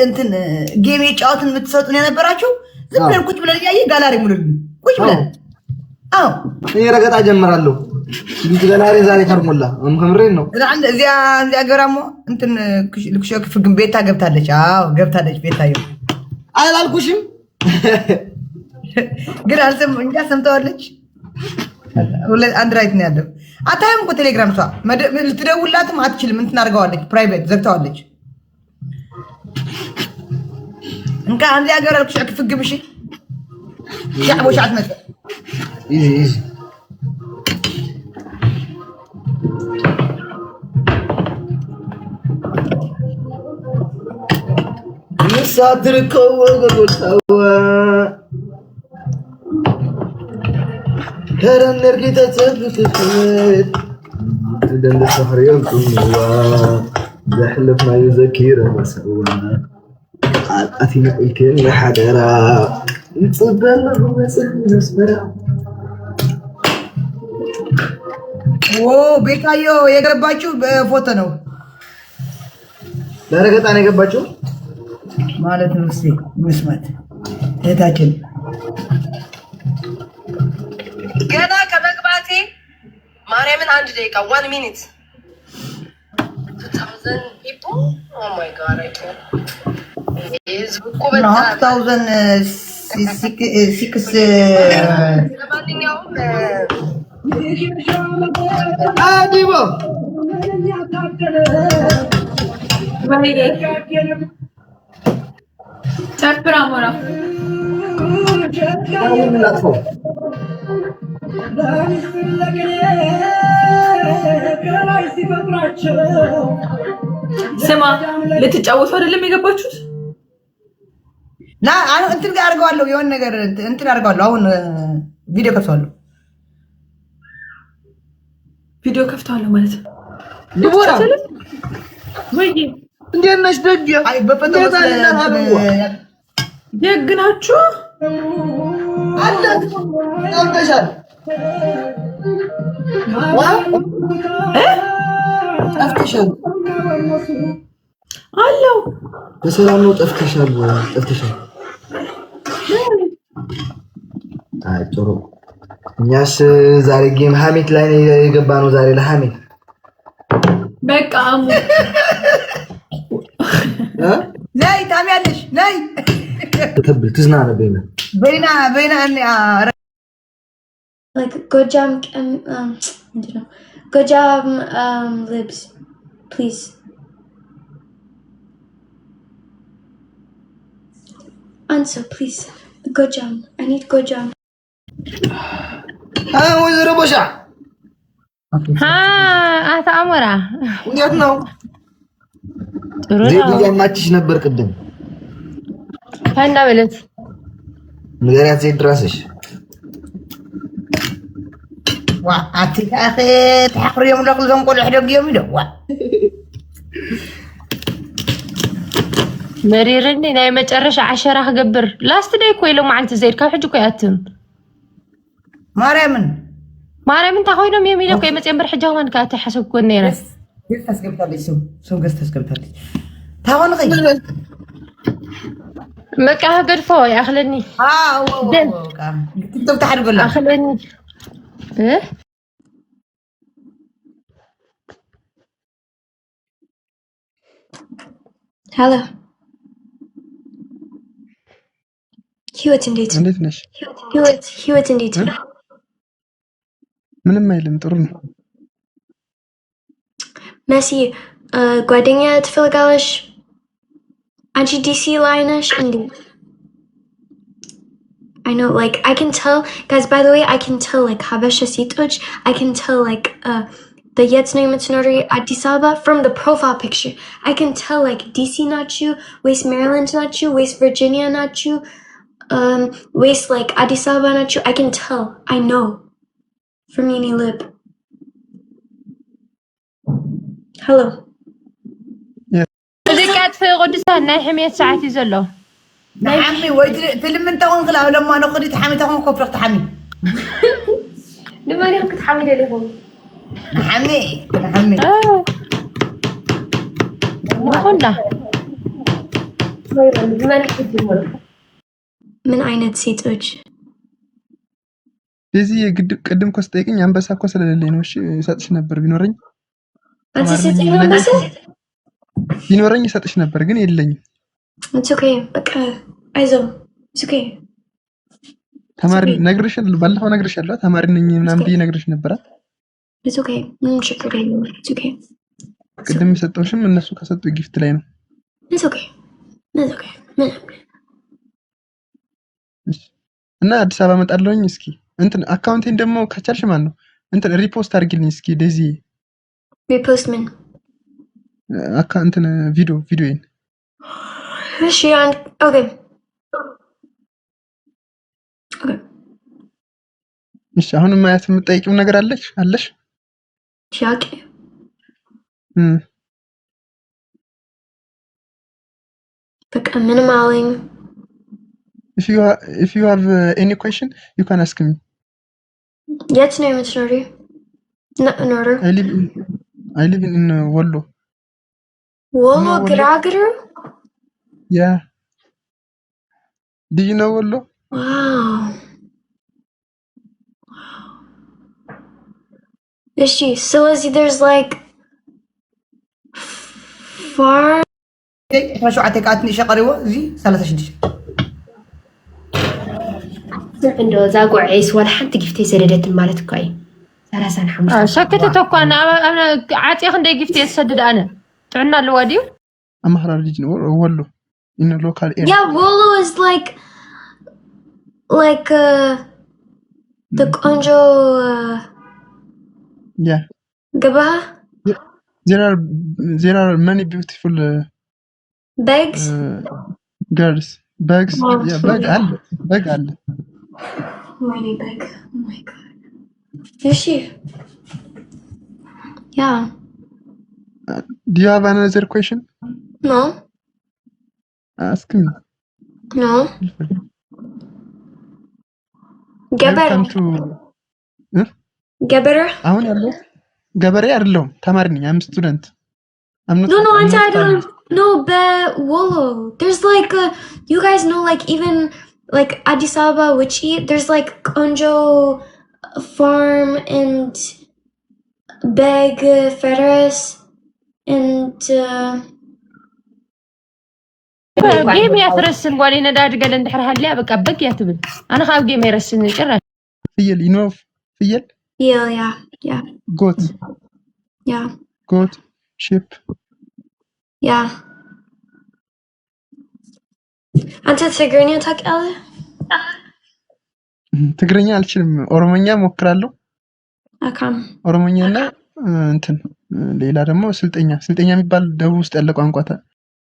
እንትን ጌም የጫወትን የምትሰጡን የነበራችሁ ዝም ብለን ቁጭ ብለን እያየ ጋላሪ ሙሉልን ቁጭ ብለን አዎ እኔ ረገጣ ጀምራለሁ እንዴ ጋላሪ ዛሬ ከርሞላ ከምሬን ነው እዚያ ገራሞ እንትን ልክሾክ ፍግም ቤታ ገብታለች አዎ ገብታለች ቤታዩ አላልኩሽም ግን አልሰም እንጃ ሰምተዋለች አንድራይት ነው ያለው አታየም እኮ ቴሌግራም ሷ ልትደውላትም አትችልም እንትን አድርገዋለች ፕራይቬት ዘግተዋለች እንካ አንድ ያገር ልክሾክ ፍግም እሺ ያቦሽ አትመጣ ኢዚ يساتركوا وقلتوا كان نرقي تتسبك الخير دل السهر يومكم زحلف ما يذكر وسوا أثناء الكلمة حدرا نتصبر لهم سهل نسبرا ቤታዮ የገባችሁ በፎቶ ነው ለረገጣ ነው የገባችሁ ማለት ነው እስቲ መስማት እታችን ገና ከመግባቴ ማርያምን 1 ደቂቃ 1 ሚኒት 2000 people oh my god I can't is ኮበታ 2006 ለማንኛውም አዲቦ ጨፍራ ሞራ ስማ ልትጫወቱ አይደለም የገባችሁት ና አሁን እንትን ጋር አድርገዋለሁ የሆነ ነገር እንትን አድርገዋለሁ አሁን ቪዲዮ ከፍተዋለሁ ቪዲዮ ከፍተዋለሁ ማለት ነው ዲቦራ ወይ እንዴት ነሽ ደግ አይ በፈተና ደግ ናችሁ አላት ታውቀሻል ጠፍተሻል አለው በሰላም ነው ጠፍተሻል አይ ጥሩ እኛስ ዛሬ ጌም ሀሜት ላይ ነው የገባ ነው ዛሬ ለሀሜት በቃ አሙ ነይ ታሚያለሽ ነይ ተብል ትዝናና በይና like Gojam Gojam libs please answer please Gojam I need Gojam ወይዘሮ ቦሻ አታ አሞራ እንዴት ነው ጥሩ ነው ዜድያማችሽ ነበር ቅድም ፈንዳ በለት ንገሪያት ዜድ ድረስሽ አትላኸ ተሕሪዮም ለቅል ዘንቆል ሕደግዮም ይደዋ መሪርኒ ናይ መጨረሻ 10 ክገብር ላስት ዴይ ኮይሎ ማዓልቲ ዘይድ ካብ ሕጂ ኮይአትን ማርያምን ታኾይኖም የሚለው ከመጽን ብር ሕጃው ማን ካተ ሓሰብኩ ነይራ ገስታስ ገብታለች ሰው ገስታስ ገብታለች ታሆን ኸይ መቃ ገድፎ ያخلኒ ቲክቶክ ተሐድጎላ አخلኒ hello ህይወት እንዴት ነሽ ህይወት እንዴት ምንም አይልም ጥሩ ነው መሲ ጓደኛ ትፈልጋለሽ አንቺ ዲሲ ላይ ነሽ እንዴ I know like I can tell guys by the way I can tell like Habesha Sitoch I can tell like the Yetsname Nori Addis Ababa from the profile picture I can tell like DC not you West Maryland not you West Virginia not you West like Addis Ababa not you I can tell I know from Yini Lib hello ذكرت في قدسان نحمية ساعتي زلو نحمي وتلم انت ونقلع لما ناخذ تحمي تاخذ كفر تحمي لما ناخذ تحمي لهم نحمي ما قلنا ምን አይነት ሴቶች? በዚህ ቅድም እኮ ስጠይቅኝ አንበሳ እኮ ስለሌለኝ ነው። እሺ እሰጥሽ ነበር ቢኖረኝ። አንተ ስትይ አንበሳ ቢኖረኝ እሰጥሽ ነበር ግን የለኝም። It's okay. በቃ አይዞህ። It's okay. ተማሪ ነግርሻለሁ፣ ባለፈው ነግርሻለሁ። ተማሪ ነኝ ምናምን ብዬ ነግርሽ ነበር። It's okay. ምንም ችግር የለውም። It's okay. ቅድም የሰጠሁሽም እነሱ ከሰጡ ጊፍት ላይ ነው። It's okay. It's okay. እና አዲስ አበባ እመጣለሁኝ። እስኪ እንትን አካውንቴን ደግሞ ከቻልሽ ማን ነው እንትን ሪፖስት አድርጊልኝ እስኪ ዴዚ። ሪፖስት ምን እንትን ቪዲዮዬን። እሺ ኦኬ እሺ። አሁን ማያት የምትጠይቂው ነገር አለሽ? ጥያቄ? በቃ ምንም አለኝ። If you have any question, you can ask me. Yes, no, it's Nordy. Not in order. I live in Wollo. Wollo, Gragaru? Yeah. Do you know Wollo? Wow. Is she? So Lizzie, there's like farm. شو عتقاتني شقريوه زي 36 عنده زاقو عيس ولا حتى قفتي سددت مالت كاي 35 شكتت እኮ انا عاطي خندي قفتي تسدد انا تعنا الواديو أمهر region Wollo in a local area. Yeah, Wollo is like the Konjo Yeah. Gabaha? There are many beautiful Bags? girls. Bags. Oh, Yeah, bag alle. Mini bag. Oh my god. Is she? Yeah. Do you have another question? No. Ask me. No. Get better. Welcome to Get better. አሁን ያለው ገበሬ አይደለሁም ተማሪ ነኝ። I'm student. I'm not. No, I don't. No, but Wollo. There's like you guys know like even like Addis Ababa, Wichi. There's like Konjo farm and Beg Feras and جيم يترسن قولي ندار قال اندحر هلا بقى بق يتبل انا خاف جيم يرسن شرا فيل you know فيل yeah goat yeah goat sheep yeah አንተ ትግርኛ ታውቃለህ? ትግርኛ አልችልም። ኦሮሞኛ ሞክራለሁ። አካም ኦሮሞኛና እንትን ሌላ ደግሞ ስልጠኛ የሚባል ደቡብ ውስጥ ያለ ቋንቋ